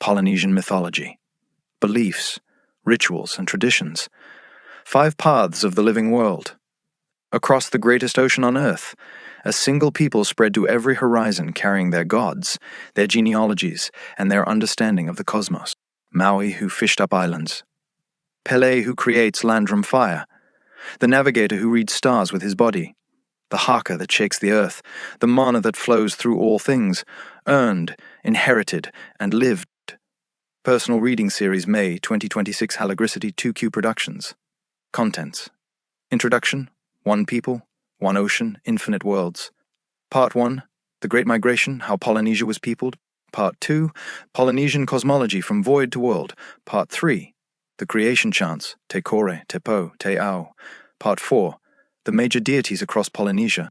Polynesian mythology, beliefs, rituals, and traditions. 5 paths of the living world. Across the greatest ocean on earth, a single people spread to every horizon carrying their gods, their genealogies, and their understanding of the cosmos. Maui, who fished up islands. Pele, who creates land from fire. The navigator who reads stars with his body. The haka that shakes the earth. The mana that flows through all things. Earned, inherited, and lived. Personal Reading Series, May 2026, Halagricity 2Q Productions. Contents. Introduction, 1 people, 1 ocean, infinite worlds. Part 1, The Great Migration, How Polynesia Was Peopled. Part 2, Polynesian Cosmology from Void to World. Part 3, The Creation Chants, Te Kore, Te Po, Te Ao. Part 4, The Major Deities Across Polynesia.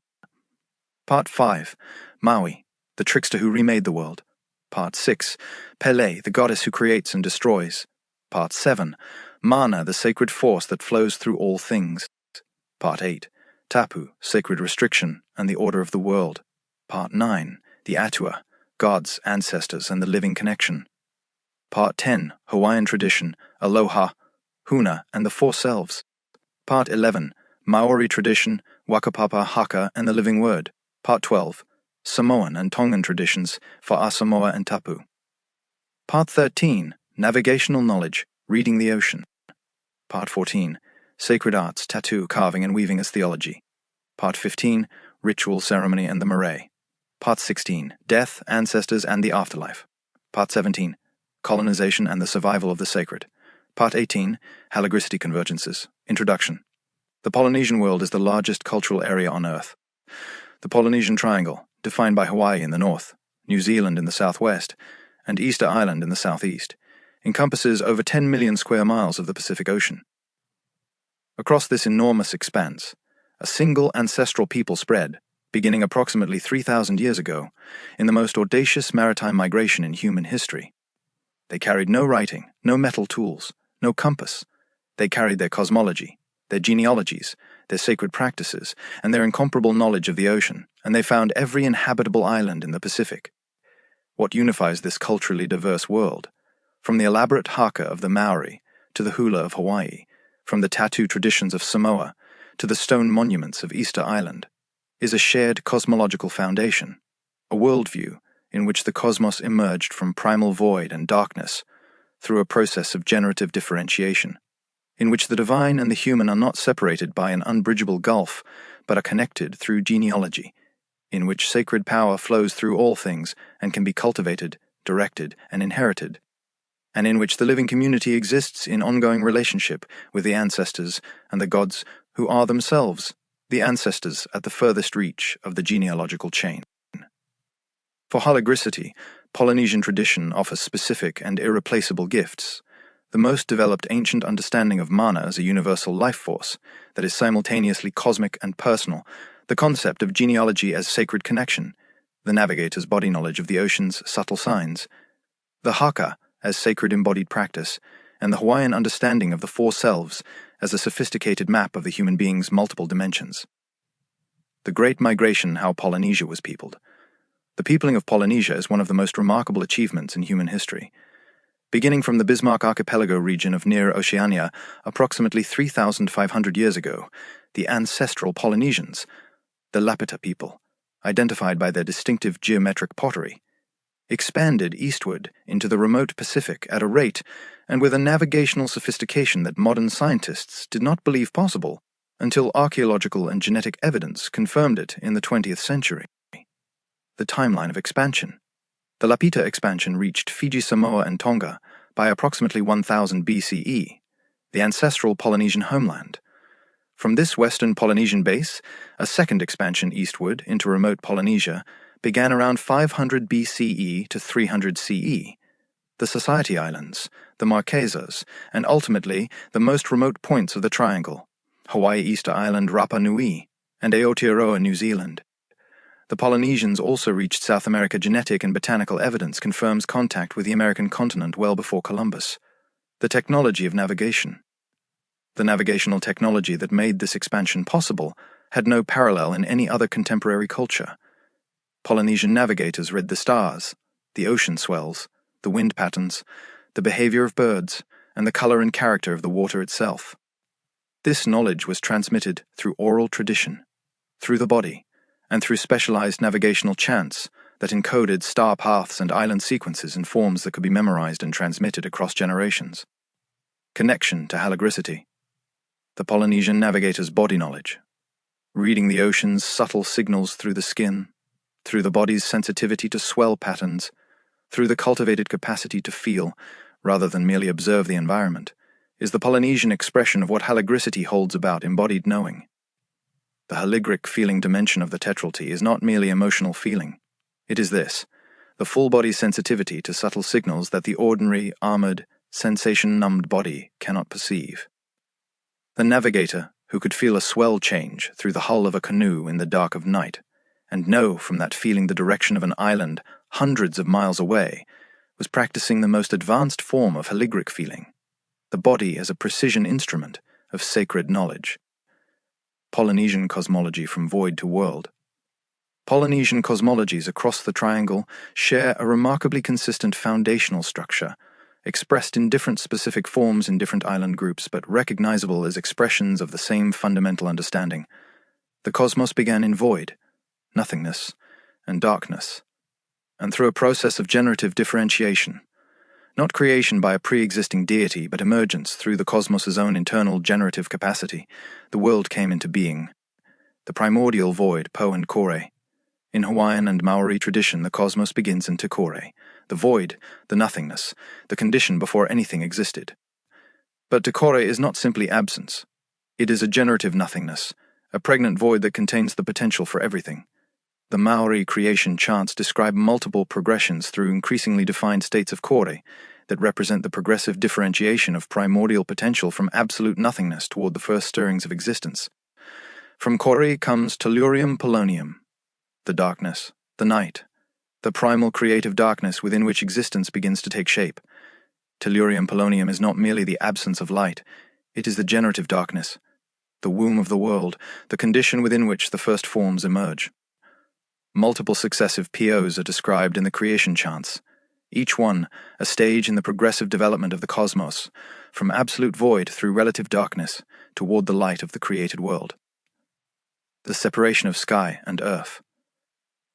Part 5, Maui, the trickster who remade the world. Part 6, Pele, the goddess who creates and destroys. Part 7, Mana, the sacred force that flows through all things. Part 8, Tapu, sacred restriction and the order of the world. Part 9, the Atua, gods, ancestors, and the living connection. Part 10, Hawaiian tradition, Aloha, Huna, and the 4 selves. Part 11, Maori tradition, Wakapapa, Haka, and the living word. Part 12, Samoan and Tongan traditions for Asamoah and Tapu. Part 13, Navigational knowledge, reading the ocean. Part 14, Sacred arts, tattoo, carving, and weaving as theology. Part 15, Ritual, ceremony, and the marae. Part 16, Death, ancestors, and the afterlife. Part 17, Colonization and the survival of the sacred. Part 18, Halagricity convergences. Introduction. The Polynesian world is the largest cultural area on Earth. The Polynesian Triangle, defined by Hawaii in the north, New Zealand in the southwest, and Easter Island in the southeast, encompasses over 10 million square miles of the Pacific Ocean. Across this enormous expanse, a single ancestral people spread, beginning approximately 3,000 years ago, in the most audacious maritime migration in human history. They carried no writing, no metal tools, no compass. They carried their cosmology, their genealogies, their sacred practices, and their incomparable knowledge of the ocean, and they found every inhabitable island in the Pacific. What unifies this culturally diverse world, from the elaborate haka of the Maori to the hula of Hawaii, from the tattoo traditions of Samoa to the stone monuments of Easter Island, is a shared cosmological foundation, a worldview in which the cosmos emerged from primal void and darkness through a process of generative differentiation, in which the divine and the human are not separated by an unbridgeable gulf, but are connected through genealogy, in which sacred power flows through all things and can be cultivated, directed, and inherited, and in which the living community exists in ongoing relationship with the ancestors and the gods who are themselves the ancestors at the furthest reach of the genealogical chain. For halagricity, Polynesian tradition offers specific and irreplaceable gifts, the most developed ancient understanding of mana as a universal life force that is simultaneously cosmic and personal, the concept of genealogy as sacred connection, the navigator's body knowledge of the ocean's subtle signs, the haka as sacred embodied practice, and the Hawaiian understanding of the 4 selves as a sophisticated map of the human being's multiple dimensions. The Great Migration, How Polynesia Was Peopled. The peopling of Polynesia is one of the most remarkable achievements in human history. Beginning from the Bismarck Archipelago region of Near Oceania approximately 3,500 years ago, the ancestral Polynesians, the Lapita people, identified by their distinctive geometric pottery, expanded eastward into the remote Pacific at a rate and with a navigational sophistication that modern scientists did not believe possible until archaeological and genetic evidence confirmed it in the 20th century. The timeline of expansion. The Lapita expansion reached Fiji, Samoa, and Tonga by approximately 1000 BCE, the ancestral Polynesian homeland. From this western Polynesian base, a second expansion eastward into remote Polynesia began around 500 BCE to 300 CE, the Society Islands, the Marquesas, and ultimately the most remote points of the triangle, Hawaii, Easter Island, Rapa Nui, and Aotearoa, New Zealand. The Polynesians also reached South America. Genetic and botanical evidence confirms contact with the American continent well before Columbus. The technology of navigation. The navigational technology that made this expansion possible had no parallel in any other contemporary culture. Polynesian navigators read the stars, the ocean swells, the wind patterns, the behavior of birds, and the color and character of the water itself. This knowledge was transmitted through oral tradition, through the body, and through specialized navigational chants that encoded star paths and island sequences in forms that could be memorized and transmitted across generations. Connection to halagricity. The Polynesian navigator's body knowledge. Reading the ocean's subtle signals through the skin, through the body's sensitivity to swell patterns, through the cultivated capacity to feel, rather than merely observe the environment, is the Polynesian expression of what halagricity holds about embodied knowing. The haligric feeling dimension of the tetralty is not merely emotional feeling. It is this, the full-body sensitivity to subtle signals that the ordinary, armored, sensation-numbed body cannot perceive. The navigator, who could feel a swell change through the hull of a canoe in the dark of night, and know from that feeling the direction of an island hundreds of miles away, was practicing the most advanced form of haligric feeling, the body as a precision instrument of sacred knowledge. Polynesian cosmology from void to world. Polynesian cosmologies across the triangle share a remarkably consistent foundational structure, expressed in different specific forms in different island groups, but recognizable as expressions of the same fundamental understanding. The cosmos began in void, nothingness, and darkness, and through a process of generative differentiation, not creation by a pre-existing deity, but emergence through the cosmos's own internal generative capacity, the world came into being. The primordial void, Po and Kore. In Hawaiian and Maori tradition, the cosmos begins in Te Kore, the void, the nothingness, the condition before anything existed. But Te Kore is not simply absence. It is a generative nothingness, a pregnant void that contains the potential for everything. The Maori creation chants describe multiple progressions through increasingly defined states of Kore that represent the progressive differentiation of primordial potential from absolute nothingness toward the first stirrings of existence. From Kore comes tellurium polonium, the darkness, the night, the primal creative darkness within which existence begins to take shape. Tellurium polonium is not merely the absence of light, it is the generative darkness, the womb of the world, the condition within which the first forms emerge. Multiple successive POs are described in the creation chants, each one a stage in the progressive development of the cosmos, from absolute void through relative darkness toward the light of the created world. The separation of sky and earth.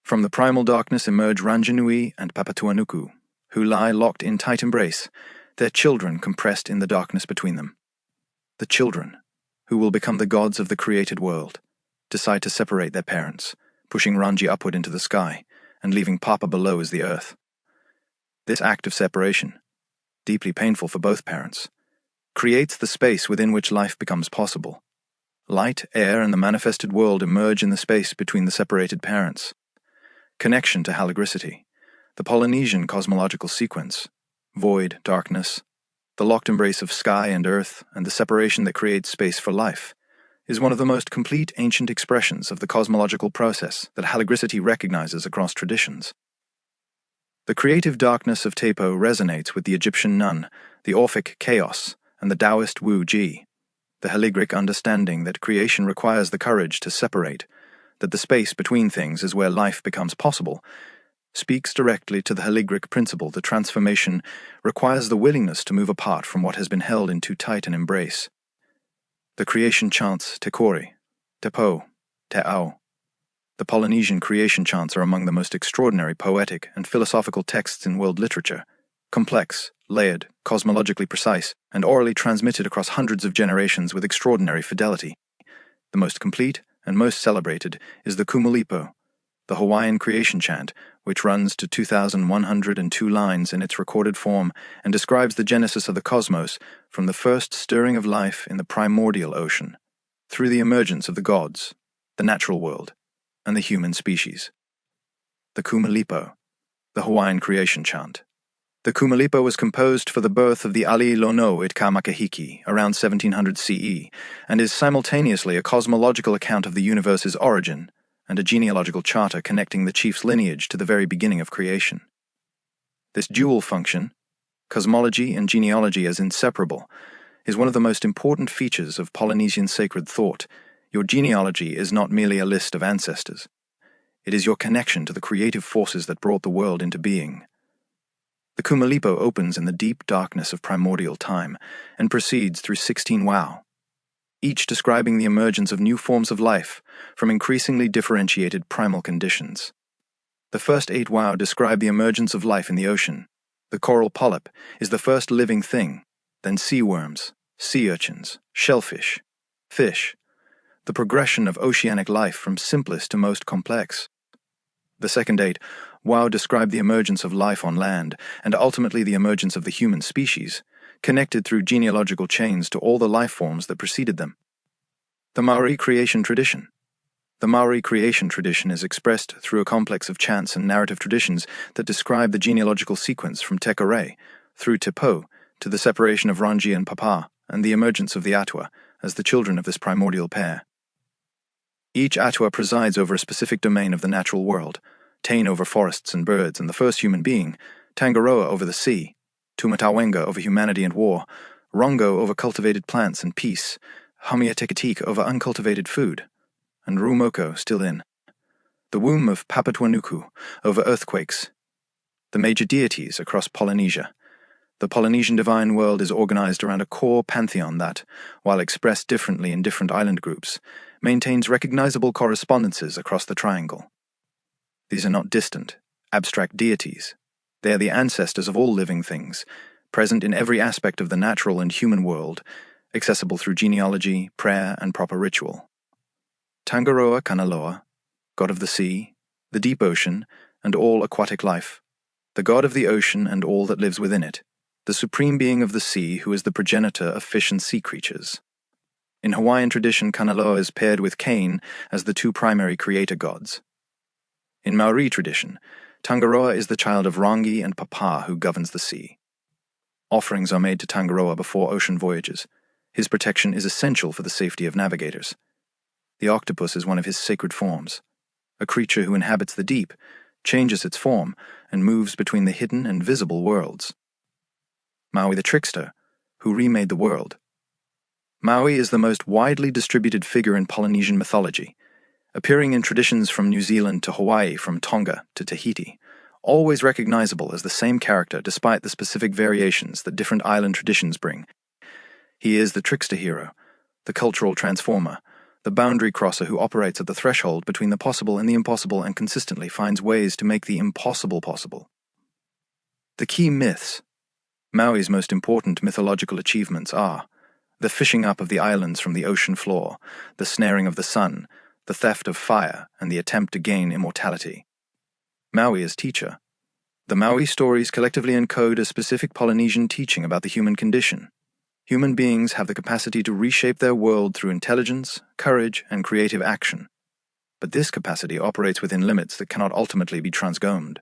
From the primal darkness emerge Ranginui and Papatuanuku, who lie locked in tight embrace, their children compressed in the darkness between them. The children, who will become the gods of the created world, decide to separate their parents, pushing Rangi upward into the sky and leaving Papa below as the earth. This act of separation, deeply painful for both parents, creates the space within which life becomes possible. Light, air, and the manifested world emerge in the space between the separated parents. Connection to halagricity, the Polynesian cosmological sequence, void, darkness, the locked embrace of sky and earth, and the separation that creates space for life, is one of the most complete ancient expressions of the cosmological process that halagricity recognizes across traditions. The creative darkness of Tepo resonates with the Egyptian nun, the Orphic chaos, and the Taoist Wu Ji, the haligric understanding that creation requires the courage to separate, that the space between things is where life becomes possible, speaks directly to the haligric principle that transformation requires the willingness to move apart from what has been held in too tight an embrace. The creation chants Te Kore, Te Po, Te Ao. The Polynesian creation chants are among the most extraordinary poetic and philosophical texts in world literature, complex, layered, cosmologically precise, and orally transmitted across hundreds of generations with extraordinary fidelity. The most complete and most celebrated is the Kumulipo, the Hawaiian creation chant, which runs to 2,102 lines in its recorded form and describes the genesis of the cosmos from the first stirring of life in the primordial ocean, through the emergence of the gods, the natural world, and the human species. The Kumulipo, the Hawaiian creation chant. The Kumulipo was composed for the birth of the Ali Lono at Kamakahiki around 1700 CE, and is simultaneously a cosmological account of the universe's origin and a genealogical charter connecting the chief's lineage to the very beginning of creation. This dual function, cosmology and genealogy as inseparable, is one of the most important features of Polynesian sacred thought. Your genealogy is not merely a list of ancestors. It is your connection to the creative forces that brought the world into being. The Kumalipo opens in the deep darkness of primordial time and proceeds through 16 wau, each describing the emergence of new forms of life from increasingly differentiated primal conditions. The first 8 wau describe the emergence of life in the ocean. The coral polyp is the first living thing, then sea worms, sea urchins, shellfish, fish, the progression of oceanic life from simplest to most complex. The second 8 wau describe the emergence of life on land and ultimately the emergence of the human species, connected through genealogical chains to all the life forms that preceded them. The Maui creation tradition. The Maui creation tradition is expressed through a complex of chants and narrative traditions that describe the genealogical sequence from Tekare through Te Po to the separation of Rangi and Papa and the emergence of the Atua as the children of this primordial pair. Each Atua presides over a specific domain of the natural world, Tain over forests and birds and the first human being, Tangaroa over the sea, Tumatawenga over humanity and war, Rongo over cultivated plants and peace, Hamiateketik over uncultivated food, and Rumoko still in. The womb of Papatuanuku over earthquakes. The major deities across Polynesia. The Polynesian divine world is organized around a core pantheon that, while expressed differently in different island groups, maintains recognizable correspondences across the triangle. These are not distant, abstract deities. They are the ancestors of all living things, present in every aspect of the natural and human world, accessible through genealogy, prayer, and proper ritual. Tangaroa Kanaloa, god of the sea, the deep ocean, and all aquatic life, the god of the ocean and all that lives within it, the supreme being of the sea who is the progenitor of fish and sea creatures. In Hawaiian tradition, Kanaloa is paired with Cain as the 2 primary creator gods. In Maori tradition, Tangaroa is the child of Rangi and Papa who governs the sea. Offerings are made to Tangaroa before ocean voyages. His protection is essential for the safety of navigators. The octopus is one of his sacred forms. A creature who inhabits the deep, changes its form, and moves between the hidden and visible worlds. Maui the trickster, who remade the world. Maui is the most widely distributed figure in Polynesian mythology, appearing in traditions from New Zealand to Hawaii, from Tonga to Tahiti, always recognizable as the same character despite the specific variations that different island traditions bring. He is the trickster hero, the cultural transformer, the boundary crosser who operates at the threshold between the possible and the impossible and consistently finds ways to make the impossible possible. The key myths. Maui's most important mythological achievements are the fishing up of the islands from the ocean floor, the snaring of the sun, the theft of fire, and the attempt to gain immortality. Maui as teacher. The Maui stories collectively encode a specific Polynesian teaching about the human condition. Human beings have the capacity to reshape their world through intelligence, courage, and creative action. But this capacity operates within limits that cannot ultimately be transgresed.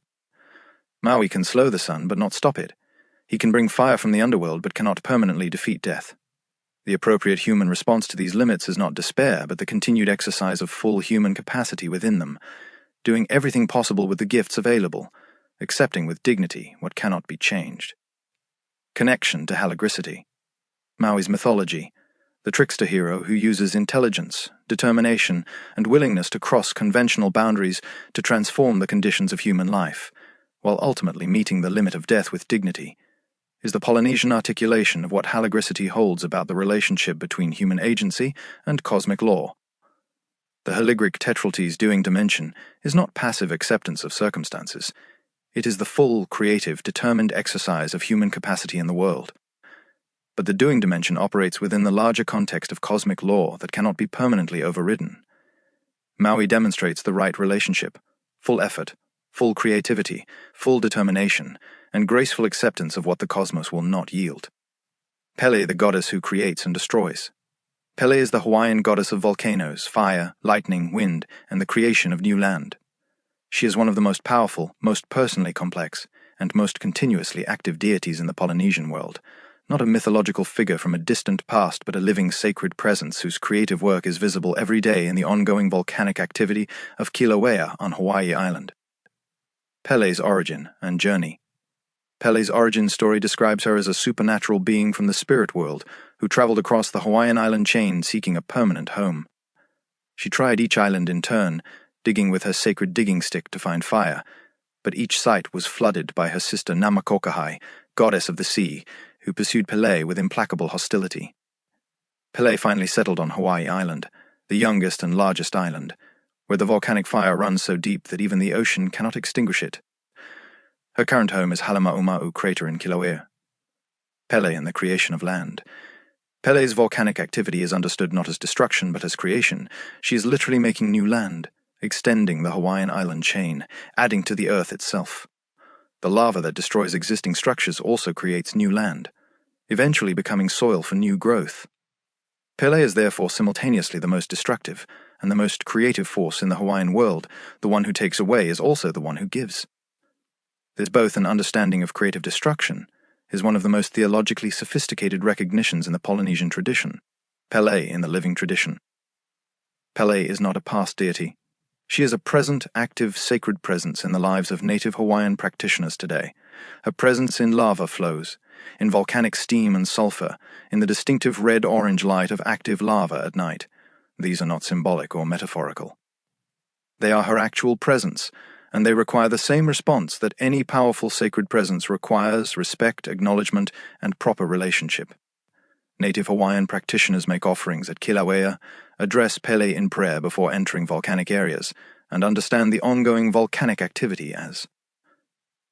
Maui can slow the sun but not stop it. He can bring fire from the underworld but cannot permanently defeat death. The appropriate human response to these limits is not despair but the continued exercise of full human capacity within them, doing everything possible with the gifts available, accepting with dignity what cannot be changed. Connection to halagricity. Maui's mythology, the trickster hero who uses intelligence, determination, and willingness to cross conventional boundaries to transform the conditions of human life, while ultimately meeting the limit of death with dignity, is the Polynesian articulation of what halagricity holds about the relationship between human agency and cosmic law. The haligric tetralty's doing dimension is not passive acceptance of circumstances. It is the full, creative, determined exercise of human capacity in the world. But the doing dimension operates within the larger context of cosmic law that cannot be permanently overridden. Maui demonstrates the right relationship, full effort, full creativity, full determination, and graceful acceptance of what the cosmos will not yield. Pele, the goddess who creates and destroys. Pele is the Hawaiian goddess of volcanoes, fire, lightning, wind, and the creation of new land. She is one of the most powerful, most personally complex, and most continuously active deities in the Polynesian world, not a mythological figure from a distant past but a living sacred presence whose creative work is visible every day in the ongoing volcanic activity of Kilauea on Hawaii Island. Pele's origin and journey. Pele's origin story describes her as a supernatural being from the spirit world who traveled across the Hawaiian island chain seeking a permanent home. She tried each island in turn, digging with her sacred digging stick to find fire, but each site was flooded by her sister Namakokahai, goddess of the sea, who pursued Pele with implacable hostility. Pele finally settled on Hawaii Island, the youngest and largest island, where the volcanic fire runs so deep that even the ocean cannot extinguish it. Her current home is Halemaumau crater in Kilauea. Pele and the creation of land. Pele's volcanic activity is understood not as destruction but as creation. She is literally making new land, extending the Hawaiian island chain, adding to the earth itself. The lava that destroys existing structures also creates new land, eventually becoming soil for new growth. Pele is therefore simultaneously the most destructive and the most creative force in the Hawaiian world. The one who takes away is also the one who gives. This both an understanding of creative destruction is one of the most theologically sophisticated recognitions in the Polynesian tradition, Pele in the living tradition. Pele is not a past deity. She is a present, active, sacred presence in the lives of native Hawaiian practitioners today, a presence in lava flows, in volcanic steam and sulfur, in the distinctive red-orange light of active lava at night. These are not symbolic or metaphorical. They are her actual presence, and they require the same response that any powerful sacred presence requires: respect, acknowledgement, and proper relationship. Native Hawaiian practitioners make offerings at Kilauea, address Pele in prayer before entering volcanic areas, and understand the ongoing volcanic activity as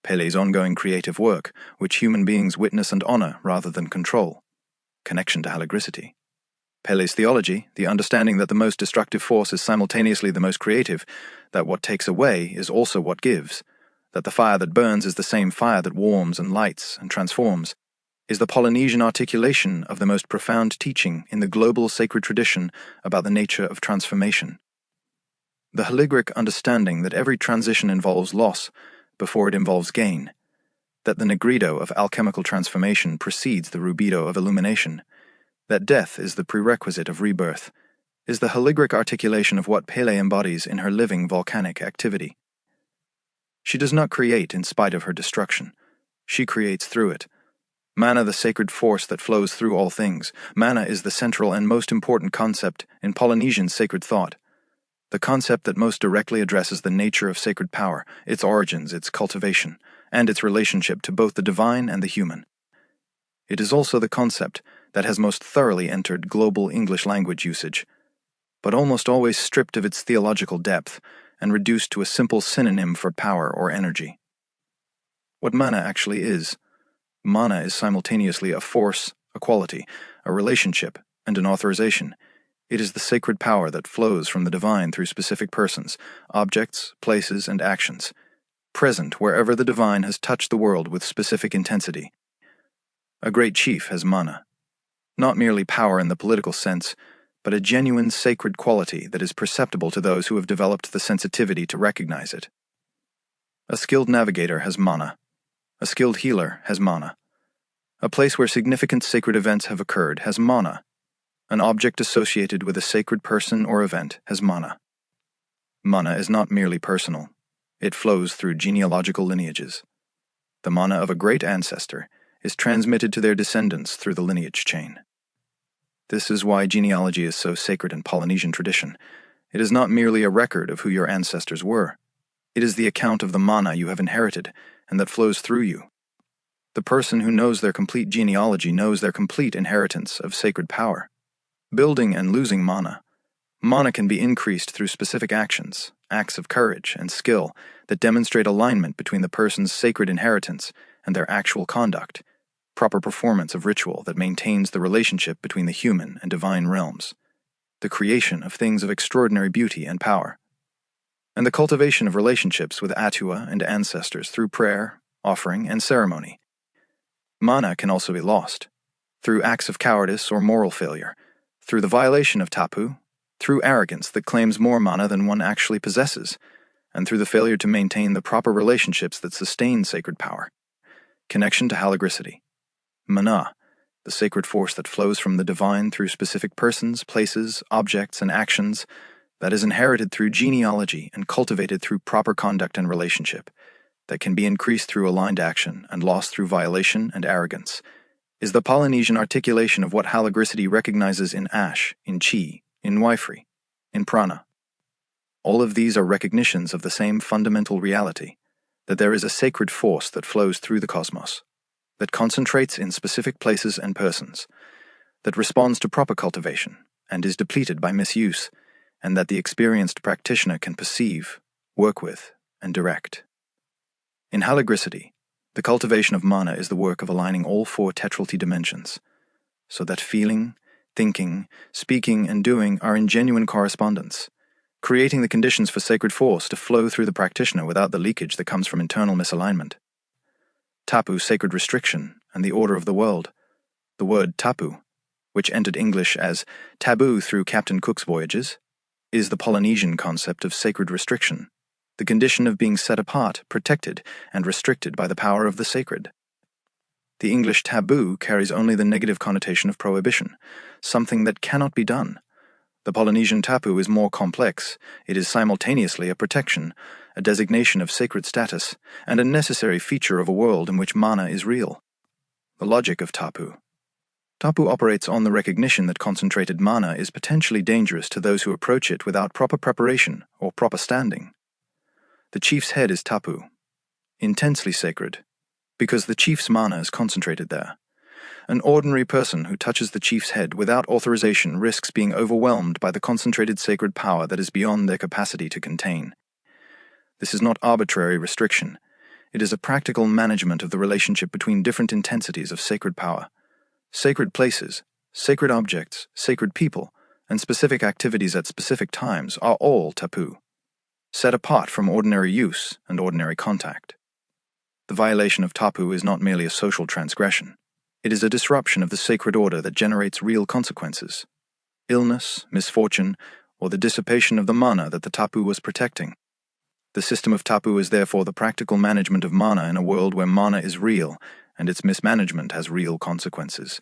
Pele's ongoing creative work, which human beings witness and honor rather than control. Connection to halagricity. Pele's theology, the understanding that the most destructive force is simultaneously the most creative, that what takes away is also what gives, that the fire that burns is the same fire that warms and lights and transforms, is the Polynesian articulation of the most profound teaching in the global sacred tradition about the nature of transformation. The haligric understanding that every transition involves loss before it involves gain, that the negrido of alchemical transformation precedes the rubido of illumination, that death is the prerequisite of rebirth, is the haligric articulation of what Pele embodies in her living volcanic activity. She does not create in spite of her destruction. She creates through it. Mana, the sacred force that flows through all things. Mana is the central and most important concept in Polynesian sacred thought, the concept that most directly addresses the nature of sacred power, its origins, its cultivation, and its relationship to both the divine and the human. It is also the concept that has most thoroughly entered global English language usage, but almost always stripped of its theological depth and reduced to a simple synonym for power or energy. What mana actually is: mana is simultaneously a force, a quality, a relationship, and an authorization. It is the sacred power that flows from the divine through specific persons, objects, places, and actions, present wherever the divine has touched the world with specific intensity. A great chief has mana, not merely power in the political sense, but a genuine sacred quality that is perceptible to those who have developed the sensitivity to recognize it. A skilled navigator has mana. A skilled healer has mana. A place where significant sacred events have occurred has mana. An object associated with a sacred person or event has mana. Mana is not merely personal. It flows through genealogical lineages. The mana of a great ancestor is transmitted to their descendants through the lineage chain. This is why genealogy is so sacred in Polynesian tradition. It is not merely a record of who your ancestors were. It is the account of the mana you have inherited and that flows through you. The person who knows their complete genealogy knows their complete inheritance of sacred power. Building and losing mana. Mana can be increased through specific actions, acts of courage and skill that demonstrate alignment between the person's sacred inheritance and their actual conduct, proper performance of ritual that maintains the relationship between the human and divine realms, the creation of things of extraordinary beauty and power, and the cultivation of relationships with atua and ancestors through prayer, offering, and ceremony. Mana can also be lost, through acts of cowardice or moral failure, through the violation of tapu, through arrogance that claims more mana than one actually possesses, and through the failure to maintain the proper relationships that sustain sacred power. Connection to halagricity. Mana, the sacred force that flows from the divine through specific persons, places, objects, and actions, that is inherited through genealogy and cultivated through proper conduct and relationship, that can be increased through aligned action and lost through violation and arrogance, is the Polynesian articulation of what halagricity recognizes in ash, in chi, in waifri, in prana. All of these are recognitions of the same fundamental reality, that there is a sacred force that flows through the cosmos, that concentrates in specific places and persons, that responds to proper cultivation and is depleted by misuse, and that the experienced practitioner can perceive, work with, and direct. In halagricity, the cultivation of mana is the work of aligning all four tetrality dimensions, so that feeling, thinking, speaking, and doing are in genuine correspondence, creating the conditions for sacred force to flow through the practitioner without the leakage that comes from internal misalignment. Tapu, sacred restriction, and the order of the world. The word tapu, which entered English as taboo through Captain Cook's voyages, is the Polynesian concept of sacred restriction, the condition of being set apart, protected, and restricted by the power of the sacred. The English taboo carries only the negative connotation of prohibition, something that cannot be done. The Polynesian tapu is more complex. It is simultaneously a protection, a designation of sacred status, and a necessary feature of a world in which mana is real. The logic of tapu. Tapu operates on the recognition that concentrated mana is potentially dangerous to those who approach it without proper preparation or proper standing. The chief's head is tapu, intensely sacred, because the chief's mana is concentrated there. An ordinary person who touches the chief's head without authorization risks being overwhelmed by the concentrated sacred power that is beyond their capacity to contain. This is not arbitrary restriction. It is a practical management of the relationship between different intensities of sacred power. Sacred places, sacred objects, sacred people, and specific activities at specific times are all tapu, set apart from ordinary use and ordinary contact. The violation of tapu is not merely a social transgression. It is a disruption of the sacred order that generates real consequences: illness, misfortune, or the dissipation of the mana that the tapu was protecting. The system of tapu is therefore the practical management of mana in a world where mana is real, and its mismanagement has real consequences.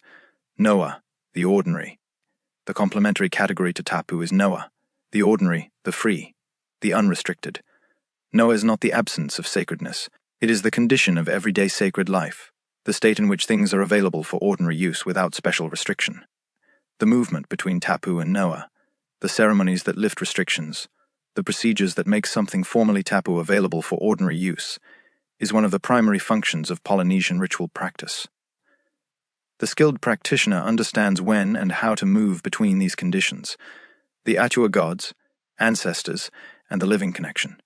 Noah, the ordinary. The complementary category to tapu is Noah, the ordinary, the free, the unrestricted. Noah is not the absence of sacredness. It is the condition of everyday sacred life, the state in which things are available for ordinary use without special restriction. The movement between tapu and Noah, the ceremonies that lift restrictions, the procedures that make something formally tapu available for ordinary use, is one of the primary functions of Polynesian ritual practice. The skilled practitioner understands when and how to move between these conditions, the Atua gods, ancestors, and the living connection.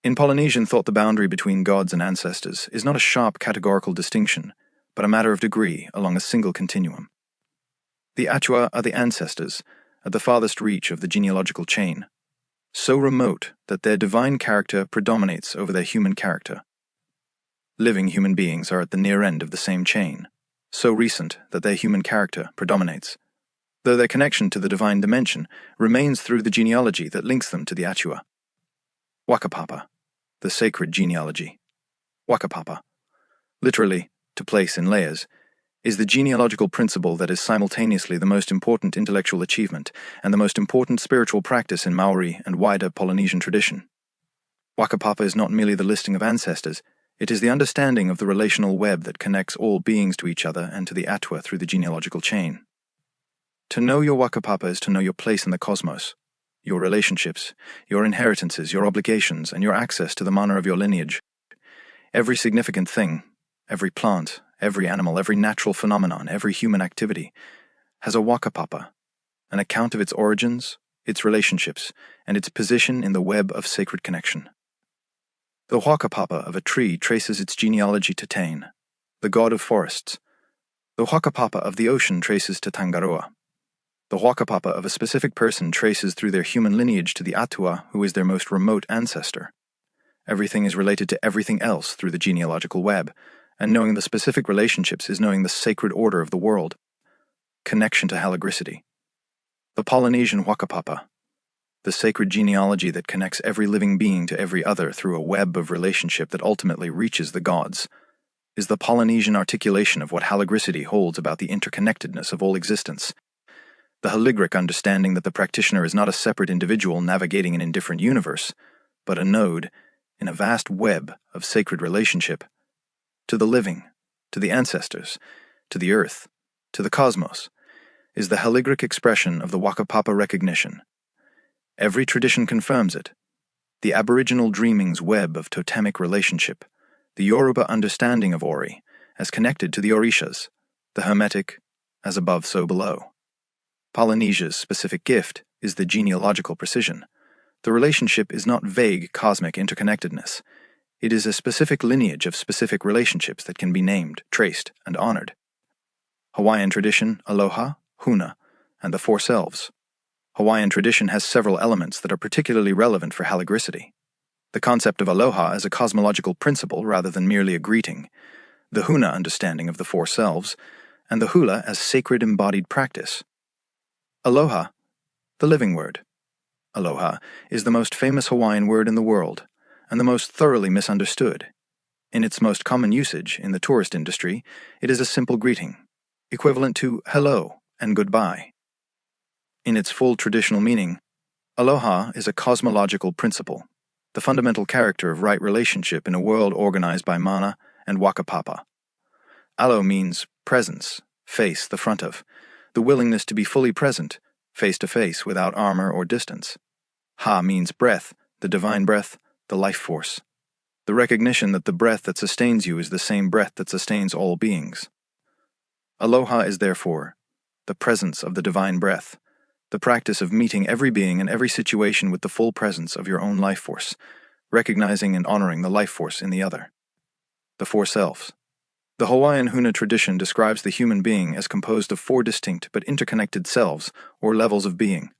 In Polynesian thought, the boundary between gods and ancestors is not a sharp categorical distinction, but a matter of degree along a single continuum. The Atua are the ancestors, at the farthest reach of the genealogical chain, so remote that their divine character predominates over their human character. Living human beings are at the near end of the same chain, so recent that their human character predominates, though their connection to the divine dimension remains through the genealogy that links them to the Atua. Wakapapa, the sacred genealogy. Wakapapa, literally, to place in layers, is the genealogical principle that is simultaneously the most important intellectual achievement and the most important spiritual practice in Maori and wider Polynesian tradition. Wakapapa is not merely the listing of ancestors, it is the understanding of the relational web that connects all beings to each other and to the Atua through the genealogical chain. To know your Wakapapa is to know your place in the cosmos, your relationships, your inheritances, your obligations, and your access to the mana of your lineage. Every significant thing, every plant, every animal, every natural phenomenon, every human activity, has a Wakapapa, an account of its origins, its relationships, and its position in the web of sacred connection. The Wakapapa of a tree traces its genealogy to Tain, the god of forests. The Wakapapa of the ocean traces to Tangaroa. The Wakapapa of a specific person traces through their human lineage to the Atua, who is their most remote ancestor. Everything is related to everything else through the genealogical web, and knowing the specific relationships is knowing the sacred order of the world. Connection to halagricity. The Polynesian Wakapapa, the sacred genealogy that connects every living being to every other through a web of relationship that ultimately reaches the gods, is the Polynesian articulation of what halagricity holds about the interconnectedness of all existence. The haligric understanding that the practitioner is not a separate individual navigating an indifferent universe, but a node in a vast web of sacred relationship to the living, to the ancestors, to the earth, to the cosmos, is the haligric expression of the Wakapapa recognition. Every tradition confirms it. the Aboriginal dreaming's web of totemic relationship, the Yoruba understanding of Ori as connected to the Orishas, the Hermetic as above so below. Polynesia's specific gift is the genealogical precision. The relationship is not vague cosmic interconnectedness. It is a specific lineage of specific relationships that can be named, traced, and honored. Hawaiian tradition, aloha, huna, and the four selves. Hawaiian tradition has several elements that are particularly relevant for halagricity. The concept of aloha as a cosmological principle rather than merely a greeting, the huna understanding of the four selves, and the hula as sacred embodied practice. Aloha, the living word. Aloha is the most famous Hawaiian word in the world, and the most thoroughly misunderstood. In its most common usage in the tourist industry, it is a simple greeting, equivalent to hello and goodbye. In its full traditional meaning, aloha is a cosmological principle, the fundamental character of right relationship in a world organized by mana and wakapapa. Alo means presence, face, the front of, the willingness to be fully present, face to face without armor or distance. Ha means breath, the divine breath, the life force. The recognition that the breath that sustains you is the same breath that sustains all beings. Aloha is therefore the presence of the divine breath, the practice of meeting every being and every situation with the full presence of your own life force, recognizing and honoring the life force in the other. The four selves. The Hawaiian Huna tradition describes the human being as composed of four distinct but interconnected selves or levels of being.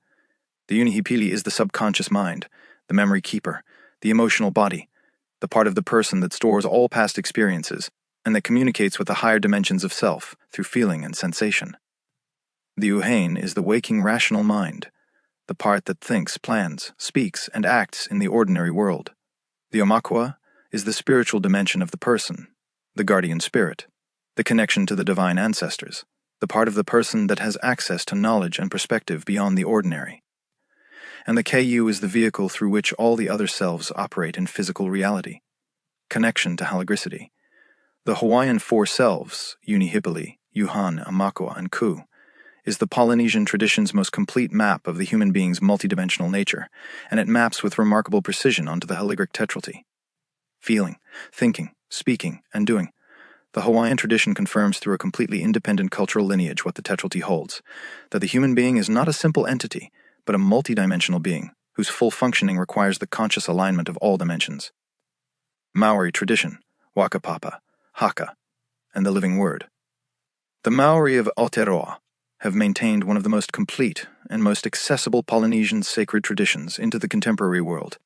The unihipili is the subconscious mind, the memory keeper, the emotional body, the part of the person that stores all past experiences and that communicates with the higher dimensions of self through feeling and sensation. The uhain is the waking rational mind, the part that thinks, plans, speaks, and acts in the ordinary world. The omakua is the spiritual dimension of the person, the guardian spirit, the connection to the divine ancestors, the part of the person that has access to knowledge and perspective beyond the ordinary. And the ku is the vehicle through which all the other selves operate in physical reality. Connection to halagricity. The Hawaiian four selves, unihipili, yuhan, omakua, and ku, is the Polynesian tradition's most complete map of the human being's multidimensional nature, and it maps with remarkable precision onto the haligric tetrality. Feeling, thinking, speaking, and doing. The Hawaiian tradition confirms through a completely independent cultural lineage what the tetrality holds, that the human being is not a simple entity, but a multidimensional being, whose full functioning requires the conscious alignment of all dimensions. Maui tradition, wakapapa, haka, and the living word. The Maori of Aotearoa have maintained one of the most complete and most accessible Polynesian sacred traditions into the contemporary world,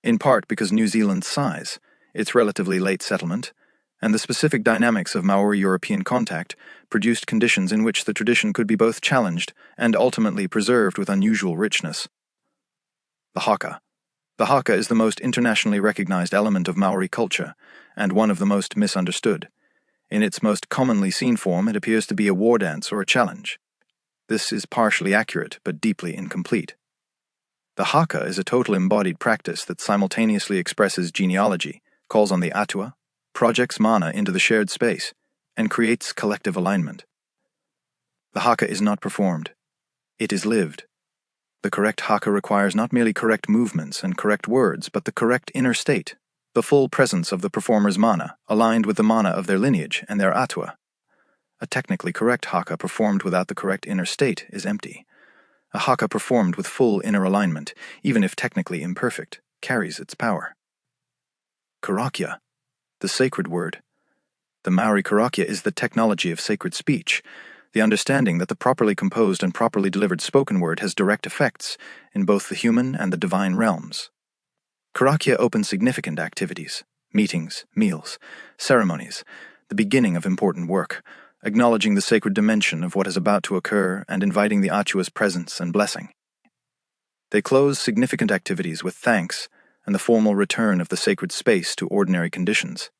in part because New Zealand's size, its relatively late settlement, and the specific dynamics of Maori-European contact produced conditions in which the tradition could be both challenged and ultimately preserved with unusual richness. The haka. The haka is the most internationally recognized element of Maori culture, and one of the most misunderstood. In its most commonly seen form, it appears to be a war dance or a challenge. This is partially accurate, but deeply incomplete. The haka is a total embodied practice that simultaneously expresses genealogy, calls on the atua, projects mana into the shared space, and creates collective alignment. The haka is not performed. It is lived. The correct haka requires not merely correct movements and correct words, but the correct inner state, the full presence of the performer's mana, aligned with the mana of their lineage and their atua. A technically correct haka performed without the correct inner state is empty. A haka performed with full inner alignment, even if technically imperfect, carries its power. Karakia, the sacred word. The Maori karakia is the technology of sacred speech, the understanding that the properly composed and properly delivered spoken word has direct effects in both the human and the divine realms. Karakia opens significant activities, meetings, meals, ceremonies, the beginning of important work, acknowledging the sacred dimension of what is about to occur and inviting the atua's presence and blessing. They close significant activities with thanks and the formal return of the sacred space to ordinary conditions.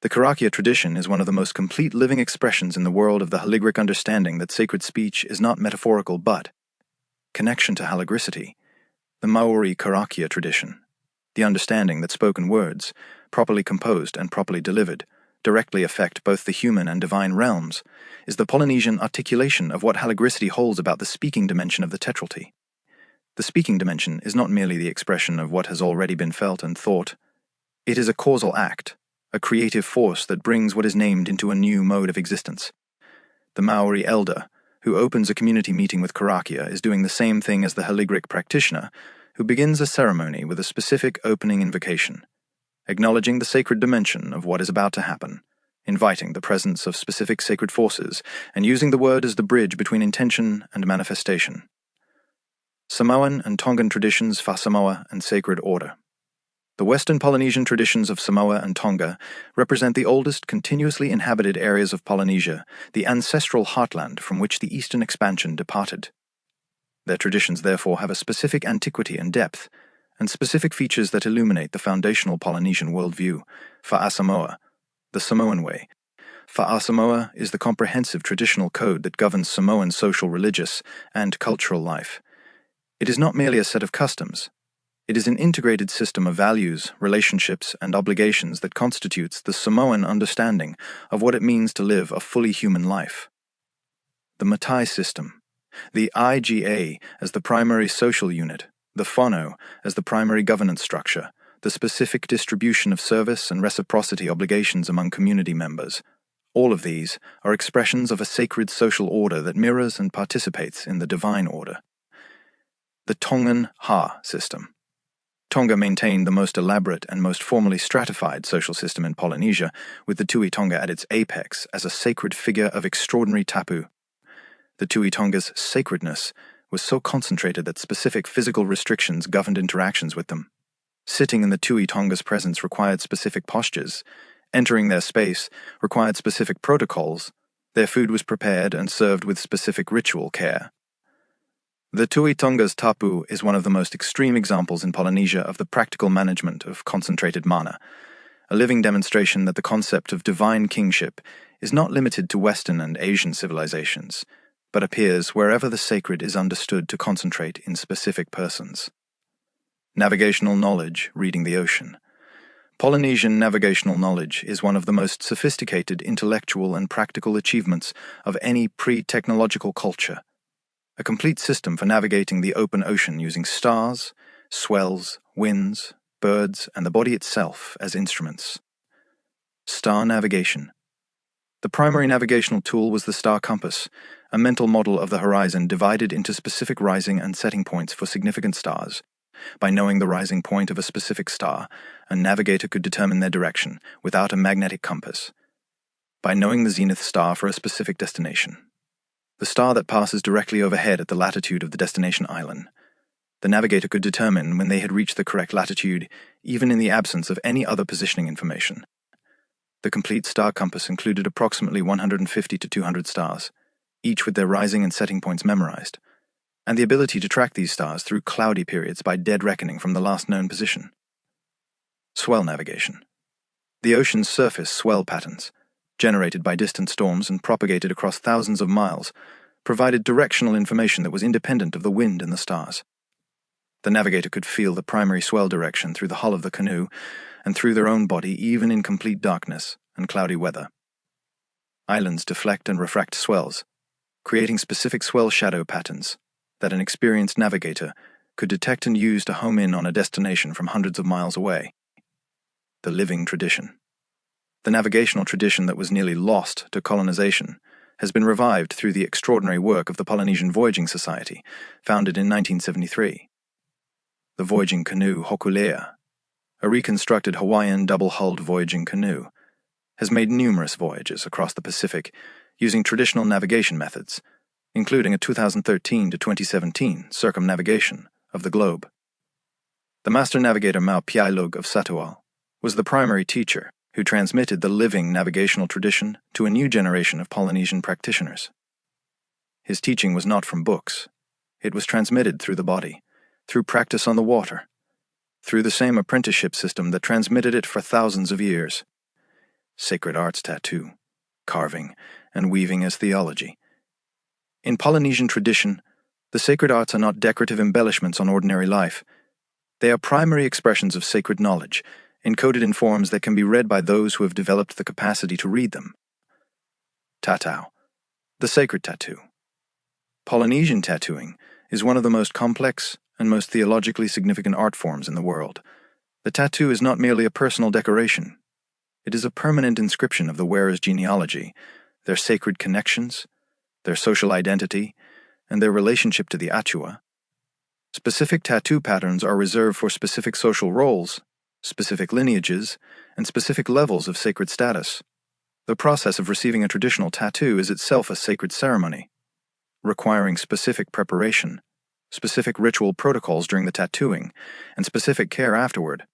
The Karakia tradition is one of the most complete living expressions in the world of the haligric understanding that sacred speech is not metaphorical but connection to halagricity. The Maori Karakia tradition, the understanding that spoken words, properly composed and properly delivered, directly affect both the human and divine realms, is the Polynesian articulation of what halagricity holds about the speaking dimension of the tetrality. The speaking dimension is not merely the expression of what has already been felt and thought. It is a causal act, a creative force that brings what is named into a new mode of existence. The Maori elder, who opens a community meeting with karakia, is doing the same thing as the haligric practitioner, who begins a ceremony with a specific opening invocation, acknowledging the sacred dimension of what is about to happen, inviting the presence of specific sacred forces, and using the word as the bridge between intention and manifestation. Samoan and Tongan traditions for Samoa and sacred order. The Western Polynesian traditions of Samoa and Tonga represent the oldest continuously inhabited areas of Polynesia, the ancestral heartland from which the Eastern expansion departed. Their traditions therefore have a specific antiquity and depth, and specific features that illuminate the foundational Polynesian worldview, Fa'asamoa, the Samoan way. Fa'asamoa is the comprehensive traditional code that governs Samoan social, religious, and cultural life. It is not merely a set of customs. It is an integrated system of values, relationships, and obligations that constitutes the Samoan understanding of what it means to live a fully human life. The Matai system, the IGA as the primary social unit, the whānau as the primary governance structure, the specific distribution of service and reciprocity obligations among community members. All of these are expressions of a sacred social order that mirrors and participates in the divine order. The Tongan Ha system. Tonga maintained the most elaborate and most formally stratified social system in Polynesia, with the Tui Tonga at its apex as a sacred figure of extraordinary tapu. The Tui Tonga's sacredness was so concentrated that specific physical restrictions governed interactions with them. Sitting in the Tui Tonga's presence required specific postures. Entering their space required specific protocols. Their food was prepared and served with specific ritual care. The Tui Tonga's tapu is one of the most extreme examples in Polynesia of the practical management of concentrated mana, a living demonstration that the concept of divine kingship is not limited to Western and Asian civilizations, but appears wherever the sacred is understood to concentrate in specific persons. Navigational knowledge, reading the ocean. Polynesian navigational knowledge is one of the most sophisticated intellectual and practical achievements of any pre-technological culture. A complete system for navigating the open ocean using stars, swells, winds, birds, and the body itself as instruments. Star navigation. The primary navigational tool was the star compass, a mental model of the horizon divided into specific rising and setting points for significant stars. By knowing the rising point of a specific star, a navigator could determine their direction without a magnetic compass. By knowing the zenith star for a specific destination, the star that passes directly overhead at the latitude of the destination island, the navigator could determine when they had reached the correct latitude, even in the absence of any other positioning information. The complete star compass included approximately 150 to 200 stars, each with their rising and setting points memorized, and the ability to track these stars through cloudy periods by dead reckoning from the last known position. Swell navigation. The ocean's surface swell patterns, generated by distant storms and propagated across thousands of miles, provided directional information that was independent of the wind and the stars. The navigator could feel the primary swell direction through the hull of the canoe and through their own body even in complete darkness and cloudy weather. Islands deflect and refract swells, creating specific swell shadow patterns that an experienced navigator could detect and use to home in on a destination from hundreds of miles away. The living tradition. The navigational tradition that was nearly lost to colonization has been revived through the extraordinary work of the Polynesian Voyaging Society, founded in 1973. The voyaging canoe Hokulea, a reconstructed Hawaiian double-hulled voyaging canoe, has made numerous voyages across the Pacific using traditional navigation methods, including a 2013 to 2017 circumnavigation of the globe. The master navigator Mau Piailug of Satual was the primary teacher who transmitted the living navigational tradition to a new generation of Polynesian practitioners. His teaching was not from books. It was transmitted through the body, through practice on the water, through the same apprenticeship system that transmitted it for thousands of years. Sacred arts tattoo, carving, and weaving as theology. In Polynesian tradition, the sacred arts are not decorative embellishments on ordinary life. They are primary expressions of sacred knowledge, encoded in forms that can be read by those who have developed the capacity to read them. Tatau, the sacred tattoo. Polynesian tattooing is one of the most complex, and most theologically significant art forms in the world. The tattoo is not merely a personal decoration. It is a permanent inscription of the wearer's genealogy, their sacred connections, their social identity, and their relationship to the atua. Specific tattoo patterns are reserved for specific social roles, specific lineages, and specific levels of sacred status. The process of receiving a traditional tattoo is itself a sacred ceremony, requiring specific preparation, specific ritual protocols during the tattooing, and specific care afterward.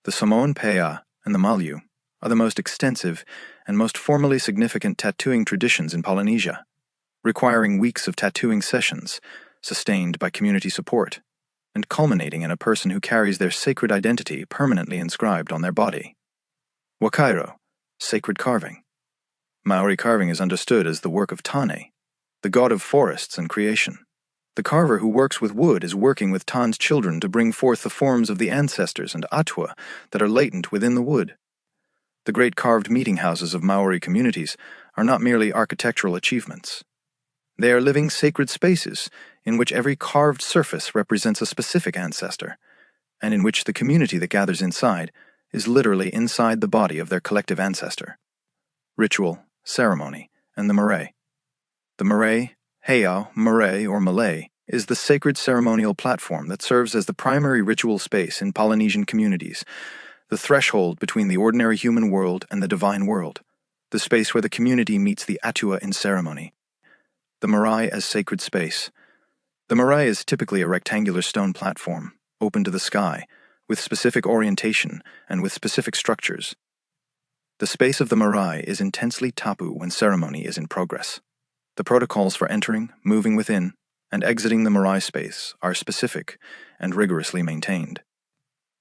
The Samoan Pea and the Malu are the most extensive and most formally significant tattooing traditions in Polynesia, requiring weeks of tattooing sessions, sustained by community support, and culminating in a person who carries their sacred identity permanently inscribed on their body. Wakairo, sacred carving. Maori carving is understood as the work of Tane, the god of forests and creation. The carver who works with wood is working with Tan's children to bring forth the forms of the ancestors and atua that are latent within the wood. The great carved meeting houses of Maori communities are not merely architectural achievements. They are living sacred spaces in which every carved surface represents a specific ancestor, and in which the community that gathers inside is literally inside the body of their collective ancestor. Ritual, ceremony, and the marae. The marae, heiau, marae, or Malay, is the sacred ceremonial platform that serves as the primary ritual space in Polynesian communities, the threshold between the ordinary human world and the divine world, the space where the community meets the atua in ceremony. The marae as sacred space. The marae is typically a rectangular stone platform, open to the sky, with specific orientation and with specific structures. The space of the marae is intensely tapu when ceremony is in progress. The protocols for entering, moving within, and exiting the marae space are specific and rigorously maintained.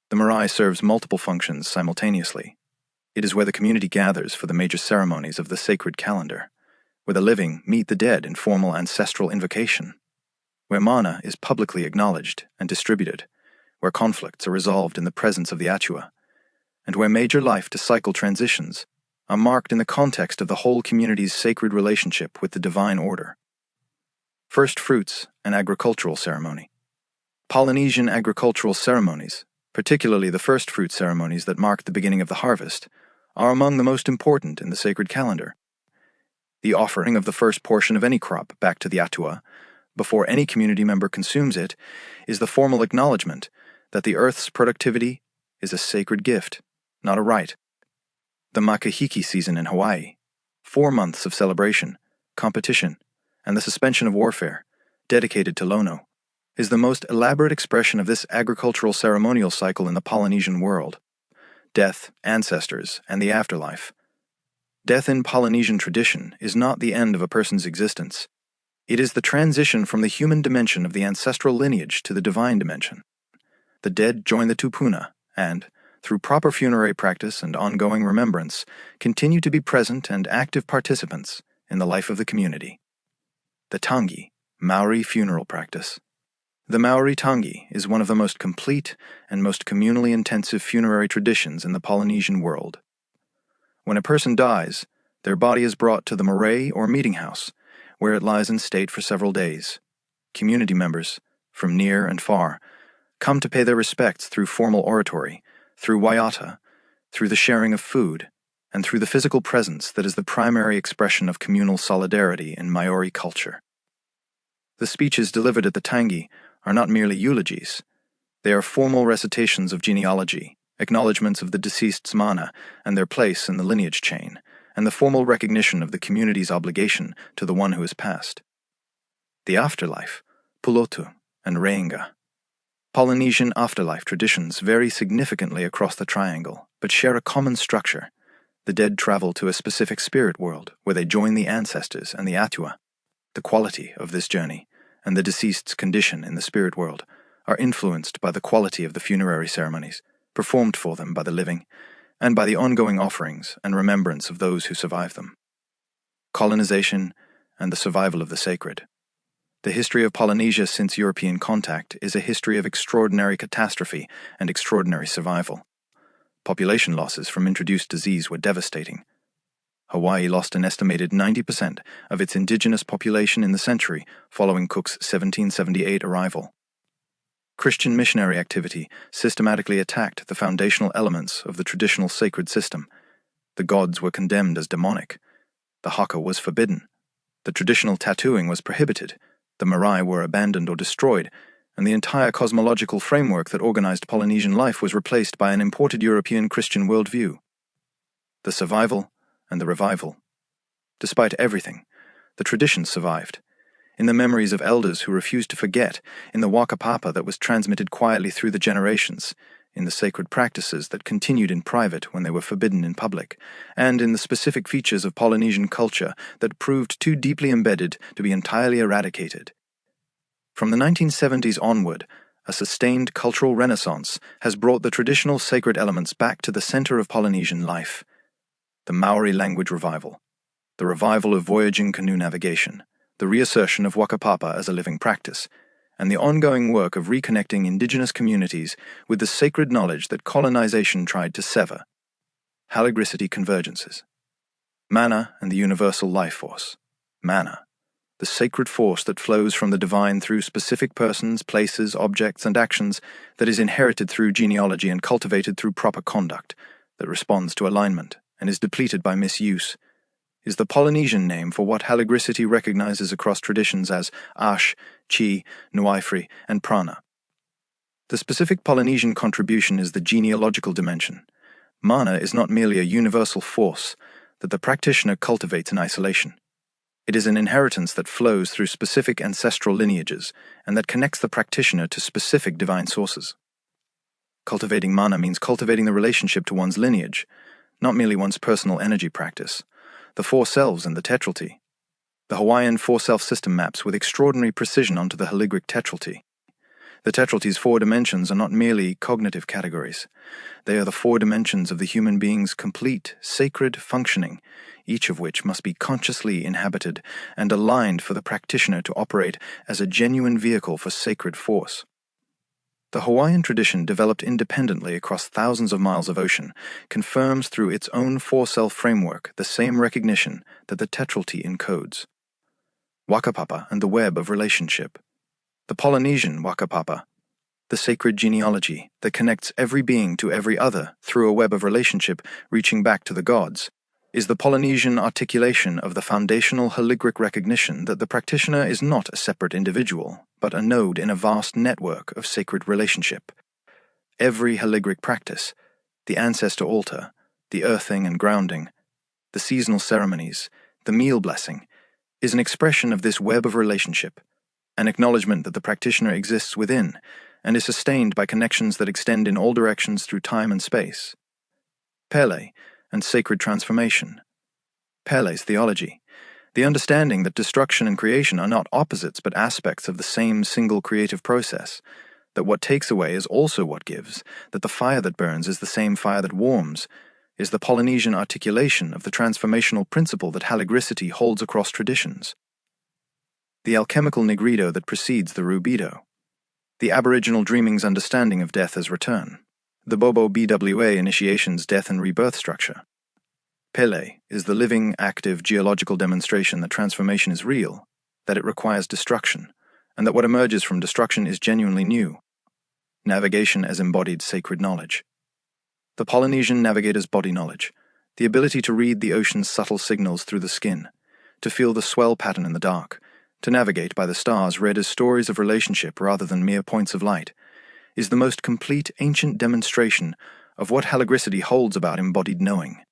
The marae serves multiple functions simultaneously. It is where the community gathers for the major ceremonies of the sacred calendar, where the living meet the dead in formal ancestral invocation, where mana is publicly acknowledged and distributed, where conflicts are resolved in the presence of the atua, and where major life-to-cycle transitions are marked in the context of the whole community's sacred relationship with the divine order. First fruits and agricultural ceremony. Polynesian agricultural ceremonies, particularly the first fruit ceremonies that mark the beginning of the harvest, are among the most important in the sacred calendar. The offering of the first portion of any crop back to the atua, before any community member consumes it, is the formal acknowledgement that the earth's productivity is a sacred gift, not a rite. The makahiki season in Hawaii, 4 months of celebration, competition, and the suspension of warfare, dedicated to Lono, is the most elaborate expression of this agricultural ceremonial cycle in the Polynesian world. Death, ancestors, and the afterlife. Death in Polynesian tradition is not the end of a person's existence. It is the transition from the human dimension of the ancestral lineage to the divine dimension. The dead join the tupuna and, through proper funerary practice and ongoing remembrance, continue to be present and active participants in the life of the community. The tangi, Maori funeral practice. The Maori tangi is one of the most complete and most communally intensive funerary traditions in the Polynesian world. When a person dies, their body is brought to the marae or meeting house, where it lies in state for several days. Community members, from near and far, come to pay their respects through formal oratory, through waiata, through the sharing of food, and through the physical presence that is the primary expression of communal solidarity in Maori culture. The speeches delivered at the tangi are not merely eulogies. They are formal recitations of genealogy, acknowledgments of the deceased's mana and their place in the lineage chain, and the formal recognition of the community's obligation to the one who has passed. The afterlife, pulotu, and reinga. Polynesian afterlife traditions vary significantly across the triangle, but share a common structure. The dead travel to a specific spirit world, where they join the ancestors and the atua. The quality of this journey, and the deceased's condition in the spirit world, are influenced by the quality of the funerary ceremonies, performed for them by the living, and by the ongoing offerings and remembrance of those who survive them. Colonization and the survival of the sacred. The history of Polynesia since European contact is a history of extraordinary catastrophe and extraordinary survival. Population losses from introduced disease were devastating. Hawaii lost an estimated 90% of its indigenous population in the century following Cook's 1778 arrival. Christian missionary activity systematically attacked the foundational elements of the traditional sacred system. The gods were condemned as demonic. The haka was forbidden. The traditional tattooing was prohibited. The marae were abandoned or destroyed, and the entire cosmological framework that organized Polynesian life was replaced by an imported European Christian worldview. The survival and the revival. Despite everything, the tradition survived. In the memories of elders who refused to forget, in the waka papa that was transmitted quietly through the generations, in the sacred practices that continued in private when they were forbidden in public, and in the specific features of Polynesian culture that proved too deeply embedded to be entirely eradicated. From the 1970s onward, a sustained cultural renaissance has brought the traditional sacred elements back to the center of Polynesian life. The Maori language revival, the revival of voyaging canoe navigation, the reassertion of waka papa as a living practice, and the ongoing work of reconnecting indigenous communities with the sacred knowledge that colonization tried to sever. Halagricity convergences. Mana and the universal life force. Mana, the sacred force that flows from the divine through specific persons, places, objects, and actions, that is inherited through genealogy and cultivated through proper conduct, that responds to alignment and is depleted by misuse, is the Polynesian name for what halagricity recognizes across traditions as ash, chi, nuaifri, and prana. The specific Polynesian contribution is the genealogical dimension. Mana is not merely a universal force that the practitioner cultivates in isolation. It is an inheritance that flows through specific ancestral lineages and that connects the practitioner to specific divine sources. Cultivating mana means cultivating the relationship to one's lineage, not merely one's personal energy practice, the four selves and the tetralty. The Hawaiian four-self system maps with extraordinary precision onto the haligric tetralty. The tetralty's four dimensions are not merely cognitive categories. They are the four dimensions of the human being's complete, sacred functioning, each of which must be consciously inhabited and aligned for the practitioner to operate as a genuine vehicle for sacred force. The Hawaiian tradition, developed independently across thousands of miles of ocean, confirms through its own four-self framework the same recognition that the tetralty encodes. Waka papa and the web of relationship. The Polynesian waka papa, the sacred genealogy that connects every being to every other through a web of relationship reaching back to the gods, is the Polynesian articulation of the foundational haligric recognition that the practitioner is not a separate individual, but a node in a vast network of sacred relationship. Every haligric practice, the ancestor altar, the earthing and grounding, the seasonal ceremonies, the meal blessing, is an expression of this web of relationship, an acknowledgement that the practitioner exists within and is sustained by connections that extend in all directions through time and space. Pele and sacred transformation. Pele's theology, the understanding that destruction and creation are not opposites but aspects of the same single creative process, that what takes away is also what gives, that the fire that burns is the same fire that warms, is the Polynesian articulation of the transformational principle that halagricity holds across traditions. The alchemical negrido that precedes the rubido. The Aboriginal dreaming's understanding of death as return. The Bobo BWA initiation's death and rebirth structure. Pele is the living, active, geological demonstration that transformation is real, that it requires destruction, and that what emerges from destruction is genuinely new. Navigation as embodied sacred knowledge. The Polynesian navigator's body knowledge, the ability to read the ocean's subtle signals through the skin, to feel the swell pattern in the dark, to navigate by the stars read as stories of relationship rather than mere points of light, is the most complete ancient demonstration of what halagricity holds about embodied knowing.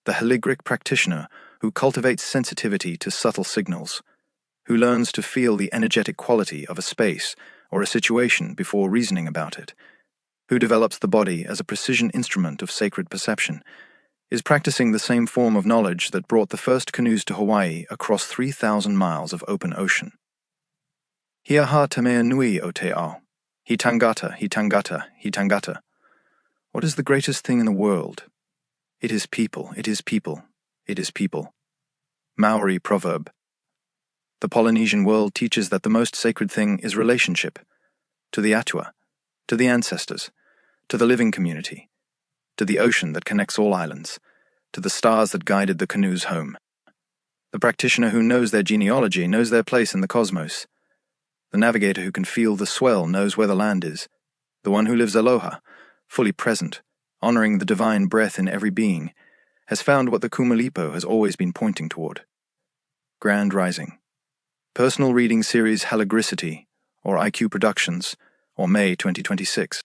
The haligric practitioner who cultivates sensitivity to subtle signals, who learns to feel the energetic quality of a space or a situation before reasoning about it, who develops the body as a precision instrument of sacred perception, is practicing the same form of knowledge that brought the first canoes to Hawaii across 3,000 miles of open ocean. Hiaha tamea nui o te ao. Hi tangata, hi tangata, hi tangata. What is the greatest thing in the world? It is people, it is people, it is people. Maori proverb. The Polynesian world teaches that the most sacred thing is relationship, to the atua, to the ancestors, to the living community, to the ocean that connects all islands, to the stars that guided the canoes home. The practitioner who knows their genealogy knows their place in the cosmos. The navigator who can feel the swell knows where the land is. The one who lives aloha, fully present, honoring the divine breath in every being, has found what the Kumalipo has always been pointing toward. Grand Rising. Personal Reading Series Halagricity, or IQ Productions, or May 2026.